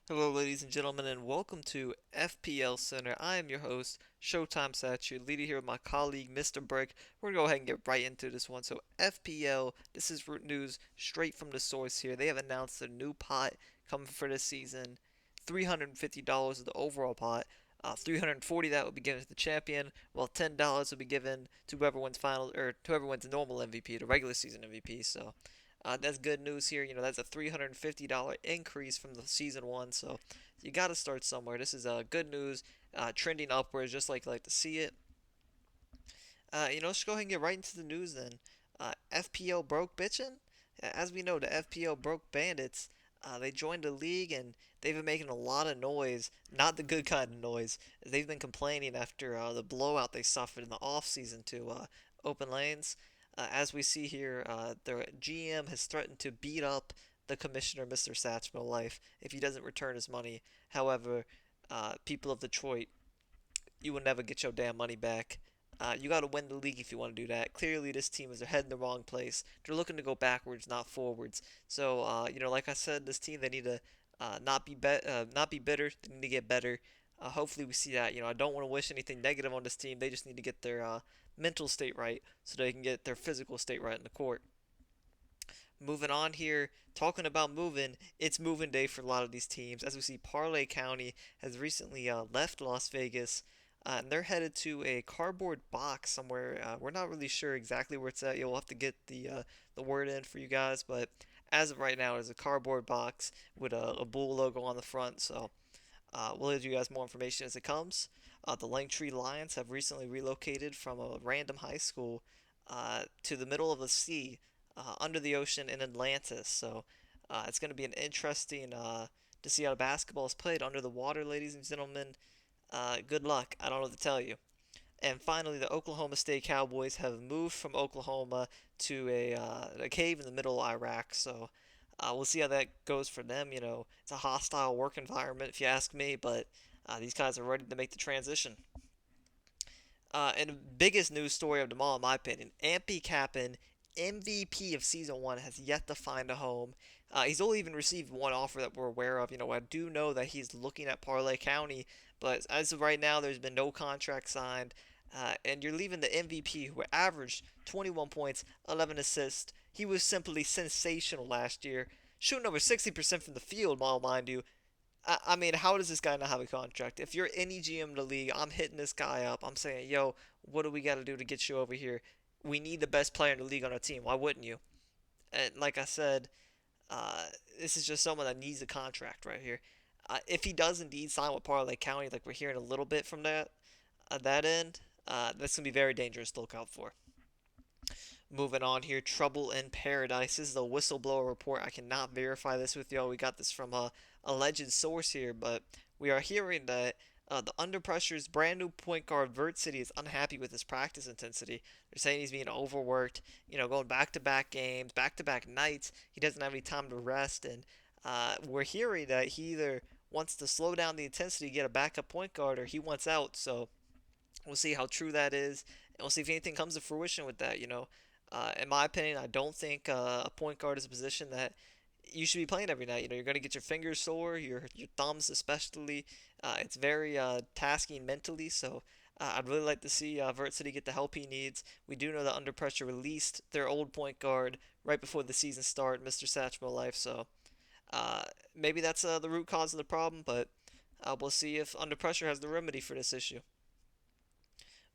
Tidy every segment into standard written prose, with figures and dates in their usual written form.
Hello, ladies and gentlemen, and welcome to FPLCenter. I am your host, Showtime Satcher, leader here with my colleague, Mr. Brick. We're going to go ahead and get right into this one. So, FPL, this is root news straight from the source here. They have announced a new pot coming for this season. $350 of the overall pot. 340 that will be given to the champion, while $10 will be given to whoever wins final or to whoever wins the normal MVP, the regular season MVP. So that's good news here. That's a $350 increase from the season one. So you got to start somewhere. This is good news, trending upwards, just like to see it. Let's go ahead and get right into the news then. FPL broke bitchin'. As we know, the FPL broke bandits. They joined the league and they've been making a lot of noise. Not the good kind of noise. They've been complaining after the blowout they suffered in the off season to open lanes. As we see here, their GM has threatened to beat up the commissioner, Mr. Satchmo Life, if he doesn't return his money. However, people of Detroit, you will never get your damn money back. You got to win the league if you want to do that. Clearly, this team is heading the wrong place. They're looking to go backwards, not forwards. So, like I said, this team they need to not be bitter. They need to get better. Hopefully, we see that. I don't want to wish anything negative on this team. They just need to get their mental state right so they can get their physical state right in the court. Moving on here, talking about moving, it's moving day for a lot of these teams. As we see, Parlay County has recently left Las Vegas, and they're headed to a cardboard box somewhere. We're not really sure exactly where it's at. You'll have to get the word in for you guys, but as of right now, it's a cardboard box with a bull logo on the front. So we'll give you guys more information as it comes. The Langtree Lions have recently relocated from a random high school to the middle of the sea, under the ocean in Atlantis. So it's going to be an interesting to see how basketball is played under the water, ladies and gentlemen. Good luck. I don't know what to tell you. And finally, the Oklahoma State Cowboys have moved from Oklahoma to a cave in the middle of Iraq. So we'll see how that goes for them. It's a hostile work environment, if you ask me, but these guys are ready to make the transition. And the biggest news story of them all, in my opinion, Ampy Kappen, MVP of Season 1, has yet to find a home. He's only even received one offer that we're aware of. I do know that he's looking at Parlay County, but as of right now, there's been no contract signed. And you're leaving the MVP, who averaged 21 points, 11 assists. He was simply sensational last year, shooting over 60% from the field, mind you. I mean, how does this guy not have a contract? If you're any GM in the league, I'm hitting this guy up. I'm saying, yo, what do we got to do to get you over here? We need the best player in the league on our team. Why wouldn't you? And like I said, uh, this is just someone that needs a contract right here. If he does indeed sign with Parlay County, like we're hearing a little bit from that end, that's gonna be very dangerous to look out for. Moving on here, Trouble in Paradise. This is a whistleblower report. I cannot verify this with y'all. We got this from a alleged source here, but we are hearing that the Under Pressure's brand new point guard Vert City is unhappy with his practice intensity. They're saying he's being overworked, going back to back games, back to back nights. He doesn't have any time to rest, and we're hearing that he either wants to slow down the intensity, get a backup point guard, or he wants out. So we'll see how true that is, and we'll see if anything comes to fruition with that. In my opinion, I don't think a point guard is a position that you should be playing every night. You're going to get your fingers sore, your thumbs especially. It's very tasking mentally, so I'd really like to see Vert City get the help he needs. We do know that Under Pressure released their old point guard right before the season started, Mr. Satchmo Life, so uh, maybe that's the root cause of the problem, but we'll see if Under Pressure has the remedy for this issue.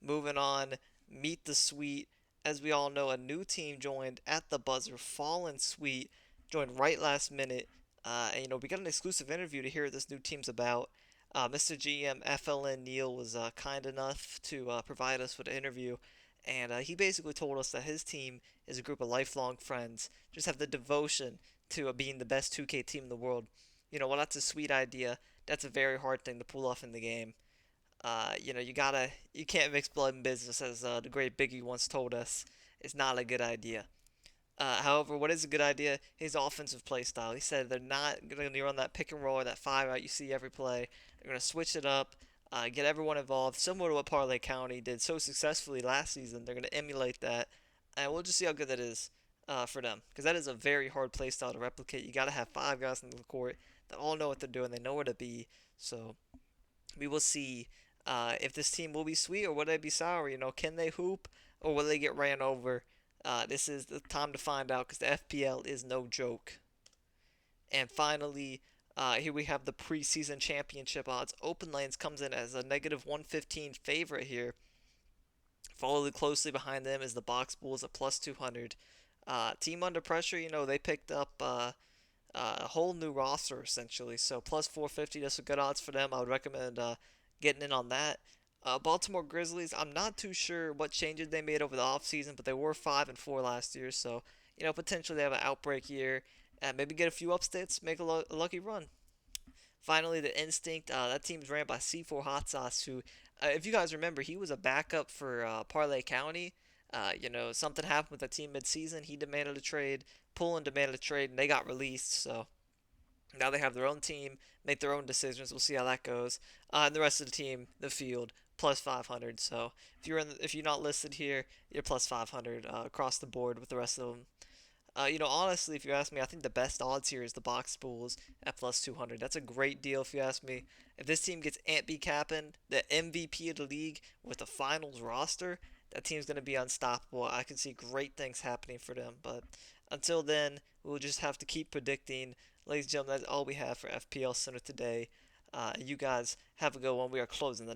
Moving on, Meet the Sweet. As we all know, a new team joined at the buzzer. Fallen Sweet joined right last minute. And, we got an exclusive interview to hear what this new team's about. Mr. GM FLN Neil was kind enough to provide us with an interview, and he basically told us that his team is a group of lifelong friends, just have the devotion to being the best 2K team in the world. Well, that's a sweet idea. That's a very hard thing to pull off in the game. You can't mix blood and business, as the great Biggie once told us. It's not a good idea. However, what is a good idea? His offensive play style. He said they're not going to run that pick and roll or that 5 out you see every play. They're going to switch it up, get everyone involved, similar to what Parlay County did so successfully last season. They're going to emulate that, and we'll just see how good that is for them. Because that is a very hard play style to replicate. You got to have 5 guys in the court. They all know what they're doing. They know where to be. So we will see if this team will be sweet or will they be sour. Can they hoop or will they get ran over? This is the time to find out because the FPL is no joke. And finally, here we have the preseason championship odds. Open Lanes comes in as a negative 115 favorite here. Followed closely behind them is the Box Bulls at plus 200. Team Under Pressure, they picked up a whole new roster essentially. So plus 450, that's a good odds for them. I would recommend getting in on that. Baltimore Grizzlies, I'm not too sure what changes they made over the offseason, but they were 5-4 last year. So, potentially they have an outbreak year. Maybe get a few upsets, make a lucky run. Finally, the Instinct. That team's ran by C4 Hot Sauce, who, if you guys remember, he was a backup for Parlay County. Something happened with the team midseason. He demanded a trade. Pullen demanded a trade, and they got released. So now they have their own team, make their own decisions. We'll see how that goes. And the rest of the team, the field, plus 500. So if you're not listed here, you're plus 500 across the board with the rest of them. Honestly, if you ask me, I think the best odds here is the box pools at plus 200. That's a great deal if you ask me. If this team gets Ant B Cappin, the MVP of the league, with the finals roster, that team's going to be unstoppable. I can see great things happening for them. But until then, we'll just have to keep predicting. Ladies and gentlemen, that's all we have for FPL Center today. You guys have a good one. We are closing the night.